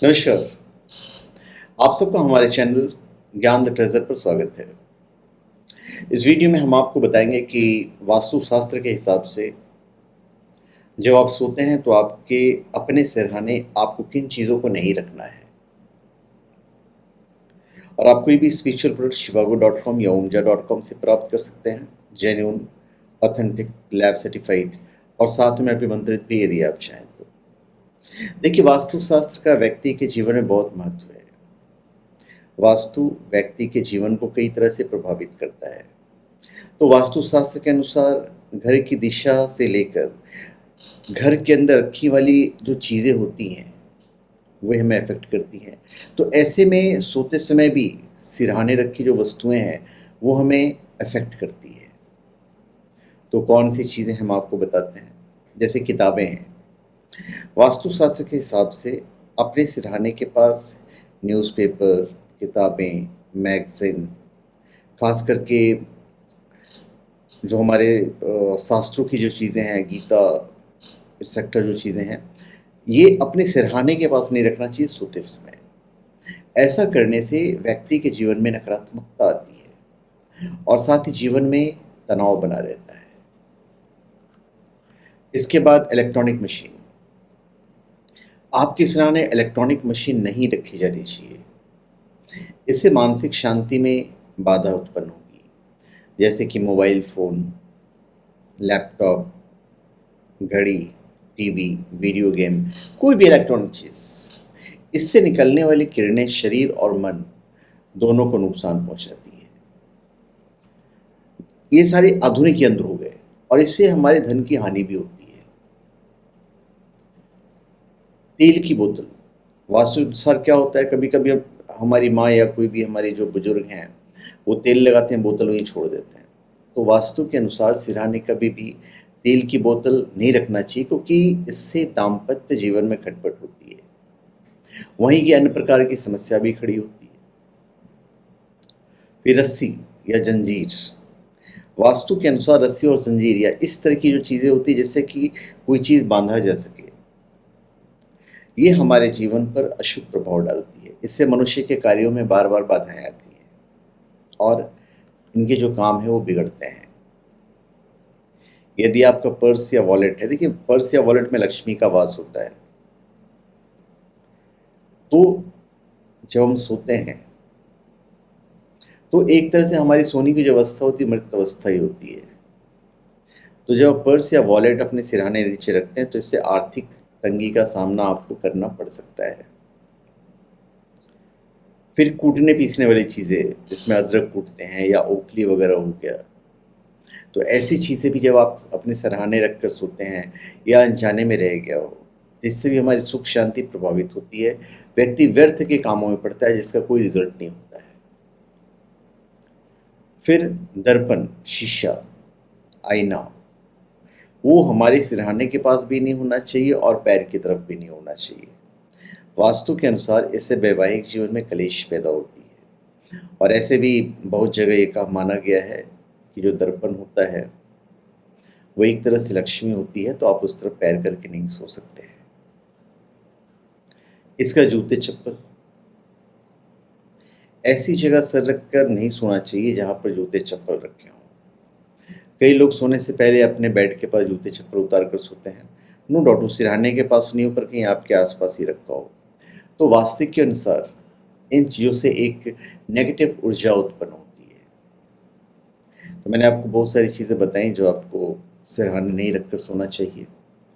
नमस्कार। आप सबका हमारे चैनल ज्ञान द ट्रेजर पर स्वागत है। इस वीडियो में हम आपको बताएंगे कि वास्तुशास्त्र के हिसाब से जब आप सोते हैं तो आपके अपने सिरहाने आपको किन चीज़ों को नहीं रखना है। और आप कोई भी स्पिरिचुअल प्रोडक्ट shivago.com या omja.com से प्राप्त कर सकते हैं, जेन्युइन, ऑथेंटिक, लैब सर्टिफाइड और साथ में अभिमंत्रित भी यदि आप चाहें तो। देखिए, वास्तुशास्त्र का व्यक्ति के जीवन में बहुत महत्व है। वास्तु व्यक्ति के जीवन को कई तरह से प्रभावित करता है। तो वास्तुशास्त्र के अनुसार घर की दिशा से लेकर घर के अंदर रखी वाली जो चीज़ें होती हैं वो हमें अफेक्ट करती हैं। तो ऐसे में सोते समय भी सिरहाने रखी जो वस्तुएं हैं वो हमें अफेक्ट करती है। तो कौन सी चीज़ें हम आपको बताते हैं, जैसे किताबें हैं। वास्तुशास्त्र के हिसाब से अपने सिरहाने के पास न्यूज़पेपर, किताबें, मैगज़ीन, खास करके जो हमारे शास्त्रों की जो चीज़ें हैं, गीता एक्सेट्रा जो चीज़ें हैं, ये अपने सिरहाने के पास नहीं रखना चाहिए सोते समय। ऐसा करने से व्यक्ति के जीवन में नकारात्मकता आती है और साथ ही जीवन में तनाव बना रहता है। इसके बाद इलेक्ट्रॉनिक मशीन, आपके सिरहाने इलेक्ट्रॉनिक मशीन नहीं रखी जानी चाहिए। इससे मानसिक शांति में बाधा उत्पन्न होगी, जैसे कि मोबाइल फ़ोन, लैपटॉप, घड़ी, टीवी, वीडियो गेम, कोई भी इलेक्ट्रॉनिक चीज़। इससे निकलने वाली किरणें शरीर और मन दोनों को नुकसान पहुंचाती है। ये सारे आधुनिक यंत्र हो गए और इससे हमारे धन की हानि भी होती है। तेल की बोतल, वास्तु अनुसार क्या होता है, कभी कभी हमारी माँ या कोई भी हमारे जो बुजुर्ग हैं वो तेल लगाते हैं, बोतल वहीं छोड़ देते हैं। तो वास्तु के अनुसार सिरहाने कभी भी तेल की बोतल नहीं रखना चाहिए, क्योंकि इससे दाम्पत्य जीवन में खटपट होती है, वहीं की अन्य प्रकार की समस्या भी खड़ी होती है। फिर रस्सी या जंजीर, वास्तु के अनुसार रस्सी और जंजीर या इस तरह की जो चीज़ें होती है जिससे कि कोई चीज़ बांधा जा सके, ये हमारे जीवन पर अशुभ प्रभाव डालती है। इससे मनुष्य के कार्यों में बार बार बाधाएं आती हैं और इनके जो काम है वो बिगड़ते हैं। यदि आपका पर्स या वॉलेट है, देखिए पर्स या वॉलेट में लक्ष्मी का वास होता है, तो जब हम सोते हैं तो एक तरह से हमारी सोने की जो अवस्था होती है मृत अवस्था ही होती है। तो जब आप पर्स या वॉलेट अपने सिरहाने नीचे रखते हैं तो इससे आर्थिक तंगी का सामना आपको करना पड़ सकता है। फिर कूटने पीसने वाली चीज़ें, जिसमें अदरक कूटते हैं या ओखली वगैरह हो गया, तो ऐसी चीज़ें भी जब आप अपने सिरहाने रख कर सोते हैं या अनजाने में रह गया हो, इससे भी हमारी सुख शांति प्रभावित होती है। व्यक्ति व्यर्थ के कामों में पड़ता है जिसका कोई रिजल्ट नहीं होता है। फिर दर्पण, शीशा, आईना, वो हमारे सिरहाने के पास भी नहीं होना चाहिए और पैर की तरफ भी नहीं होना चाहिए। वास्तु के अनुसार इससे वैवाहिक जीवन में कलेश पैदा होती है और ऐसे भी बहुत जगह ये कहा माना गया है कि जो दर्पण होता है वो एक तरह से लक्ष्मी होती है, तो आप उस तरफ पैर करके नहीं सो सकते हैं। इसका जूते चप्पल, ऐसी जगह सर रखकर नहीं सोना चाहिए जहाँ पर जूते चप्पल रखे हों। कई लोग सोने से पहले अपने बेड के पास जूते चप्पल उतार कर सोते हैं। नो डाउट उस सिरहाने के पास नहीं हो, पर कहीं आपके आसपास ही रखा हो। तो वास्तु के अनुसार इन चीज़ों से एक नेगेटिव ऊर्जा उत्पन्न होती है। तो मैंने आपको बहुत सारी चीज़ें बताई जो आपको सिरहाने नहीं रखकर सोना चाहिए,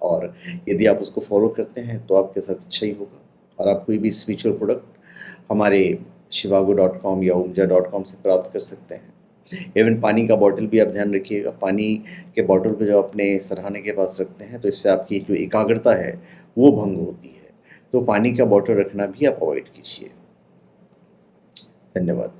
और यदि आप उसको फॉलो करते हैं तो आपके साथ अच्छा ही होगा। और आप कोई भी स्पिरिचुअल प्रोडक्ट हमारे shivago.com या omja.com से प्राप्त कर सकते हैं। इवन पानी का बॉटल भी आप ध्यान रखिएगा। पानी के बॉटल को जब अपने सिरहाने के पास रखते हैं तो इससे आपकी जो एकाग्रता है वो भंग होती है। तो पानी का बॉटल रखना भी आप अवॉइड कीजिए। धन्यवाद।